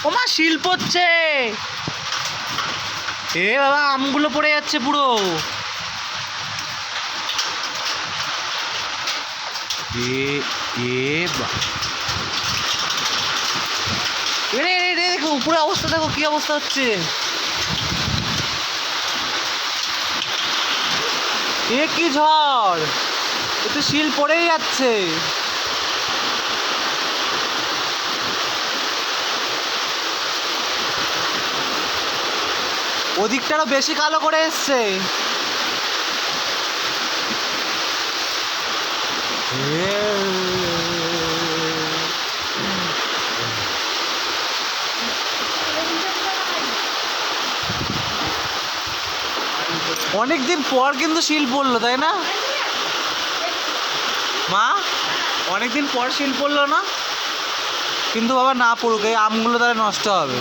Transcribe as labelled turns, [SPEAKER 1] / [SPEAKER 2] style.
[SPEAKER 1] ওমা শিল পড়ছে। এ বাবা আমগুলো পড়ে যাচ্ছে পুরো। দেখো উপরে অবস্থা, দেখো কি অবস্থা হচ্ছে। এ কি ঝড়, এ তো শিল পড়েই যাচ্ছে। ওদিকটারও বেশি কালো করে এসছে। অনেকদিন পর কিন্তু শিল পড়লো, তাই না মা? অনেকদিন পর শিল পড়লো না? কিন্তু বাবা না পড়ুক, এই আমগুলো তাহলে নষ্ট হবে।